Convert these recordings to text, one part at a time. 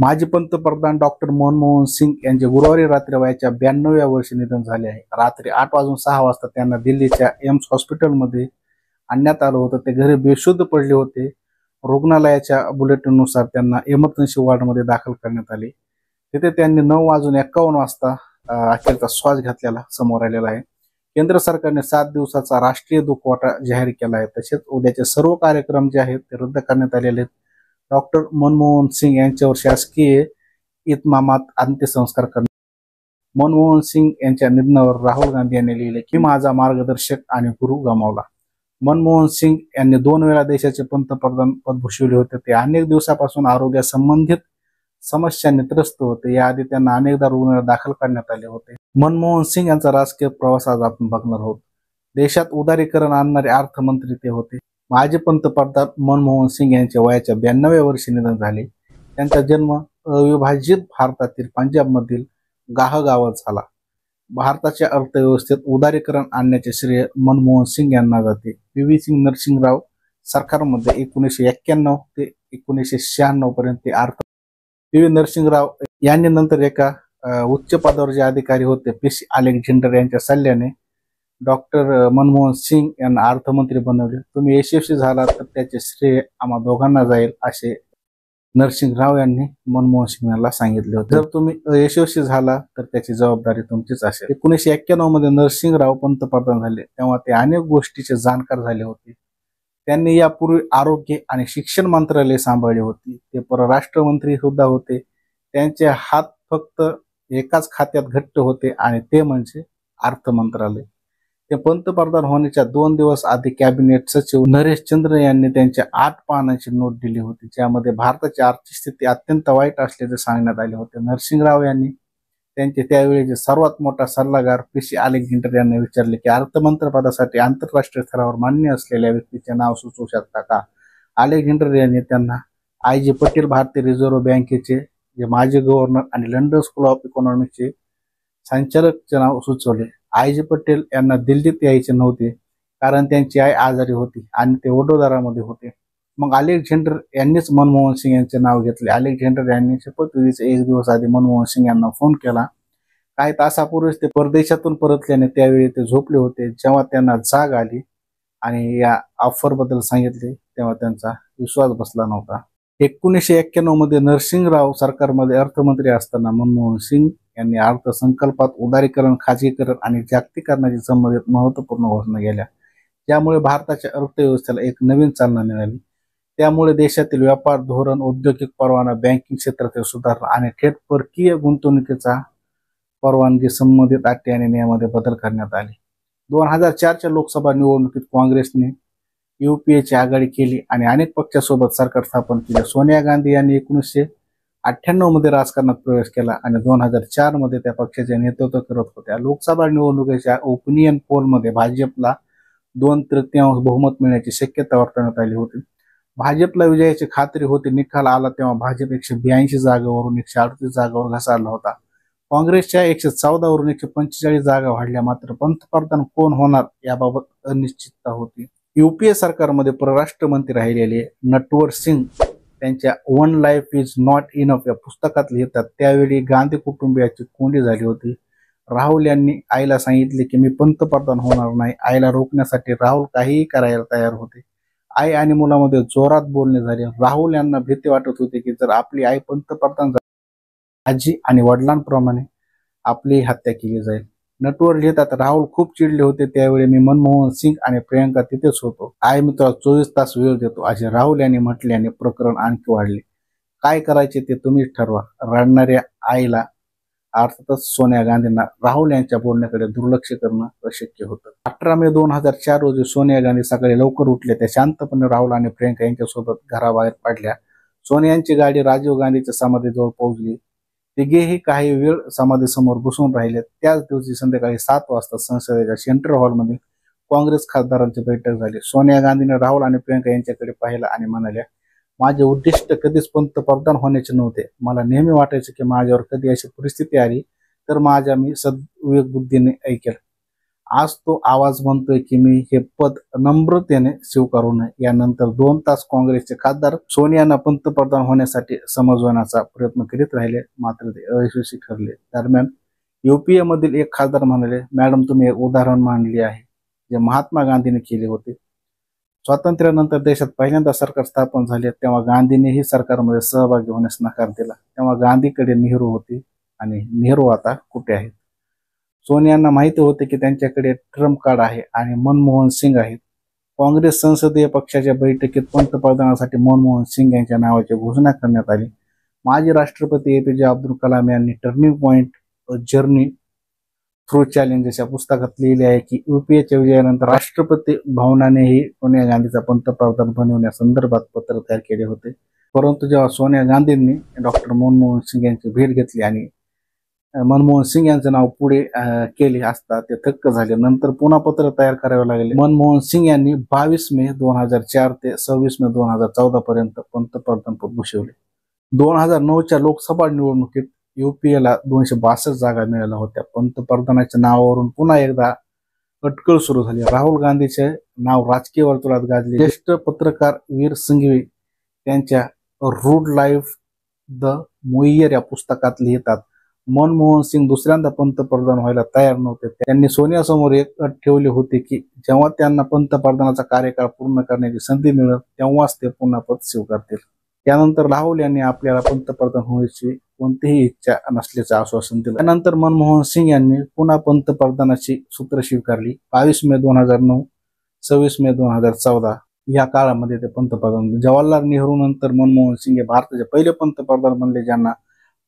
माजी पंतप्रधान डॉक्टर मनमोहन सिंग यांचे गुरुवारी रात्री वयाच्या 92व्या वर्षी निधन झाले आहे. रात्री 8:06 त्यांना दिल्लीच्या एम्स हॉस्पिटलमध्ये आणण्यात आलं होतं. ते घरी बेशुद्ध पडले होते. रुग्णालयाच्या बुलेटिननुसार त्यांना इमर्जन्सी वॉर्डमध्ये दाखल करण्यात आले. तिथे त्यांनी 9:51 अखेरचा श्वास घेतलेला समोर आलेला आहे. केंद्र सरकारने 7 दिवसाचा राष्ट्रीय दुखवटा जाहीर केला आहे. तसेच उद्याचे सर्व कार्यक्रम जे आहेत ते रद्द करण्यात आलेले आहेत. डॉक्टर मनमोहन सिंग यांच्यावर शासकीय इतमामात अंत्यसंस्कार करण्यात. मनमोहन सिंग यांच्या निधनावर राहुल गांधी यांनी लिहिले की माझा मार्गदर्शक आणि गुरु गमावला. मनमोहन सिंग यांनी 2 वेळा देशाचे पंतप्रधान पद भूषवले होते. ते अनेक दिवसापासून आरोग्यासंबंधित समस्यांनी त्रस्त होते. याआधी त्यांना अनेकदा रुग्णालयात दाखल करण्यात आले होते. मनमोहन सिंग यांचा राजकीय प्रवास आज आपण बघणार आहोत. देशात उदारीकरण आणणारे अर्थमंत्री ते होते. माजी पंतप्रधान मनमोहन सिंग यांच्या वयाच्या 92व्या वर्षी निधन झाले. त्यांचा जन्म अविभाजित भारतातील पंजाबमधील गावात झाला. भारताच्या अर्थव्यवस्थेत उदारीकरण आणण्याचे श्रेय मनमोहन सिंग यांना जाते. पी.व्ही. सिंग नरसिंहराव सरकारमध्ये 1991 ते 1996 पर्यंत ते पी.व्ही. नरसिंहराव यांनी नंतर एका उच्च पदावर जे अधिकारी होते पी.सी. अलेक्झांडर यांच्या सल्ल्याने डॉक्टर मनमोहन सिंग यांना अर्थमंत्री बनवले. तुम्ही यशस्वी झाला तर त्याचे श्रेय आम्हा दोघांना जाईल असे नरसिंहराव यांनी मनमोहन सिंग यांना सांगितले होते. जर तुम्ही यशस्वी झाला तर त्याची जबाबदारी तुमचीच असेल. 1991 मध्ये नरसिंहराव पंतप्रधान झाले तेव्हा ते अनेक गोष्टीचे जाणकार झाले होते. त्यांनी यापूर्वी आरोग्य आणि शिक्षण मंत्रालय सांभाळले होते. ते परराष्ट्र मंत्री सुद्धा होते. त्यांचे हात फक्त एकाच खात्यात घट्ट होते आणि ते म्हणजे अर्थ मंत्रालय. ते पंतप्रधान होण्याच्या 2 दिवस आधी कॅबिनेट सचिव नरेश चंद्र यांनी त्यांच्या 8 पानांची नोट दिली होती, ज्यामध्ये भारताची आर्थिक स्थिती अत्यंत वाईट असल्याचे सांगण्यात आले होते. नरसिंहराव यांनी त्यांचे त्यावेळेचे सर्वात मोठा सल्लागार पी.सी. अलेक्झांडर यांना विचारले की अर्थमंत्रीपदासाठी आंतरराष्ट्रीय स्तरावर मान्य असलेल्या व्यक्तीचे नाव सुचवू शकता का. अलेक्झांडर यांनी त्यांना आय.जी. पटेल भारतीय रिझर्व्ह बँकेचे जे माजी गव्हर्नर आणि लंडन स्कूल ऑफ इकॉनॉमिक्सचे संचालकचे नाव सुचवले. आय.जी. पटेल यांना दिल्लीत यायचे नव्हते कारण त्यांची आई आजारी होती आणि ते वडोदरामध्ये होते. मग अलेक्झांडर यांनीच मनमोहन सिंग यांचे नाव घेतले. अलेक्झांडर यांनी शपथविधीचे 1 दिवस आधी मनमोहन सिंग यांना फोन केला. काही तासापूर्वीच ते परदेशातून परतल्याने त्यावेळी ते झोपले होते. जेव्हा त्यांना जाग आली आणि या ऑफर बद्दल सांगितले तेव्हा त्यांचा विश्वास बसला नव्हता. 1991 मध्ये नरसिंहराव सरकारमध्ये अर्थमंत्री असताना मनमोहन सिंग यांनी अर्थसंकल्पात उदारीकरण, खाजगीकरण आणि जागतिकीकरणाशी संबंधित महत्त्वपूर्ण घोषणा केल्या, ज्यामुळे भारताच्या अर्थव्यवस्थेला एक नवीन चालना मिळाली. त्यामुळे देशातील व्यापार धोरण, औद्योगिक परवाना, बँकिंग क्षेत्रातील सुधारणा आणि थेट परकीय गुंतवणुकीचा परवानगी संबंधित अटी आणि नियमांमध्ये बदल करण्यात आले. 2004च्या लोकसभा निवडणुकीत काँग्रेसने यूपीएची आघाडी केली आणि अनेक पक्षासोबत सरकार स्थापन केले. सोनिया गांधी यांनी 1998 मध्ये राजकारणात प्रवेश केला आणि 2004 मध्ये त्या पक्षाचे नेतृत्व करत होत्या. लोकसभा निवडणुकीच्या ओपिनियन पोलमध्ये भाजपला 2/3 बहुमत मिळण्याची शक्यता वर्तवण्यात आली होती. भाजपला विजयाची खात्री होती. निकाल आला तेव्हा भाजप 182 जागांवरून 138 जागांवर घसरला होता. काँग्रेसच्या 114 वरून 145 जागा वाढल्या. मात्र पंतप्रधान कोण होणार याबाबत अनिश्चितता होती. यूपीए सरकारमध्ये परराष्ट्र मंत्री राहिलेले नटवर सिंग त्यांच्या one life is not enough या पुस्तकात लिहितात, त्यावेळी गांधी कुटुंबियाची कोंडी झाली होती. राहुल यांनी आईला सांगितले की मी पंतप्रधान होणार नाही. आईला रोखण्यासाठी राहुल काहीही करायला तयार होते. आई आणि मुलामध्ये जोरात बोलणे झाले. राहुल यांना भीती वाटत होती की जर आपली आई पंतप्रधान झाली, आजी आणि वडिलांप्रमाणे आपली हत्या केली जाईल. नटवर लिहितात, राहुल खूप चिडले होते. त्यावेळी मी मनमोहन सिंग आणि प्रियंका तिथेच होतो. आई मी तुला 24 तास वेळ देतो असे राहुल यांनी म्हटल्याने प्रकरण आणखी वाढले. काय करायचे ते तुम्हीच ठरवा. रडणाऱ्या आईला अर्थातच सोनिया गांधींना राहुल यांच्या बोलण्याकडे दुर्लक्ष करणं अशक्य होतं. 18 मे 2004 रोजी सोनिया गांधी सकाळी लवकर उठले. त्या शांतपणे राहुल आणि प्रियंका यांच्यासोबत घराबाहेर पडल्या. सोनियांची गाडी राजीव गांधीच्या समाधीजवळ पोहोचली. तिघेही काही वेळ समाधीसमोर बसून राहिले. त्याच दिवशी संध्याकाळी 7 वाजता संसदेच्या सेंट्रल हॉलमध्ये काँग्रेस खासदारांची बैठक झाली. सोनिया गांधीने राहुल आणि प्रियंका यांच्याकडे पाहिलं आणि म्हणाल्या, माझे उद्दिष्ट कधीच पंतप्रधान होण्याचे नव्हते. मला नेहमी वाटायचे की माझ्यावर कधी अशी परिस्थिती आली तर मी सद्विवेक बुद्धीने ऐकेल. आज तो आवाज म्हणतोय की मी हे पद नम्रतेने स्वीकारू नये। यानंतर 2 तास काँग्रेसचे खासदार सोनियांना पंतप्रधान होण्यासाठी समजवण्याचा प्रयत्न करीत राहिले, मात्र ते अयशस्वी ठरले। दरम्यान यूपीए मधील एक खासदार म्हणाले, मॅडम तुम्ही एक उदाहरण मांडले आहे जे महात्मा गांधींनी केले होते। स्वातंत्र्यानंतर देशात पहिल्यांदा सरकार स्थापन झाले तेव्हा गांधींनीही सरकारमध्ये सहभागी होण्यास नकार दिला। तेव्हा गांधीकडे नेहरू होते आणि नेहरू आता कुठे आहेत? सोनियांना माहिती होते की त्यांच्याकडे ट्रम्प कार्ड आहे आणि मनमोहन सिंग आहेत। काँग्रेस संसदीय पक्षाच्या बैठकीत पंतप्रधानासाठी मनमोहन सिंग यांच्या नावाची घोषणा करण्यात आली। माजी राष्ट्रपती एपीजे अब्दुल कलाम यांनी turning point journey through challenges या पुस्तकात लिहिले आहे की यूपीएच्या विजयानंतर राष्ट्रपती भवनानेही सोनिया गांधीचा पंतप्रधान बनवण्यासंदर्भात पत्र तयार केले होते। परंतु जेव्हा सोनिया गांधींनी डॉक्टर मनमोहन सिंग यांची भेट घेतली आणि मनमोहन सिंग यांचं नाव पुढे केले असता ते थक्क झाले। नंतर पुन्हा पत्र तयार करावे लागले। मनमोहन सिंग यांनी 22 मे 2004 ते 26 मे 2014 पर्यंत पंतप्रधान पद भूषवले। 2009च्या लोकसभा निवडणुकीत यूपीएला 262 जागा मिळाल्या होत्या। पंतप्रधानाच्या नावावरून पुन्हा एकदा अटकळ सुरू झाली। राहुल गांधीचे नाव राजकीय वर्तुळात गाजले। ज्येष्ठ पत्रकार वीर सिंघवी त्यांच्या रूड लाईफ द मोइयर या पुस्तकात लिहितात, मनमोहन सिंग दुसऱ्यांदा पंतप्रधान व्हायला तयार नव्हते। त्यांनी सोनिया समोर एक अट ठेवली होती की जेव्हा त्यांना पंतप्रधानाचा कार्यकाळ पूर्ण करण्याची संधी मिळेल तेव्हाच ते पुन्हा पद स्वीकारतील। त्यानंतर राहुल यांनी आपल्याला पंतप्रधान होण्याची कोणतीही इच्छा नसल्याचे आश्वासन दिले। त्यानंतर मनमोहन सिंग यांनी पुन्हा पंतप्रधानाची सूत्र स्वीकारली। 22 मे 2009, 26 मे 2014 या काळामध्ये ते पंतप्रधान। जवाहरलाल नेहरू नंतर मनमोहन सिंग हे भारताचे पहिले पंतप्रधान बनले ज्यांना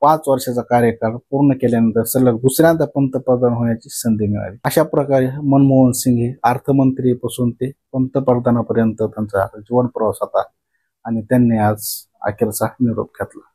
5 वर्षाचा कार्यकाळ पूर्ण केल्यानंतर सलग दुसऱ्यांदा पंतप्रधान होण्याची संधी मिळाली। अशा प्रकारे मनमोहन सिंग हे अर्थमंत्रीपासून ते पंतप्रधानापर्यंत त्यांचा जीवन प्रवास होता आणि त्यांनी आज अखेरचा निरोप घेतला।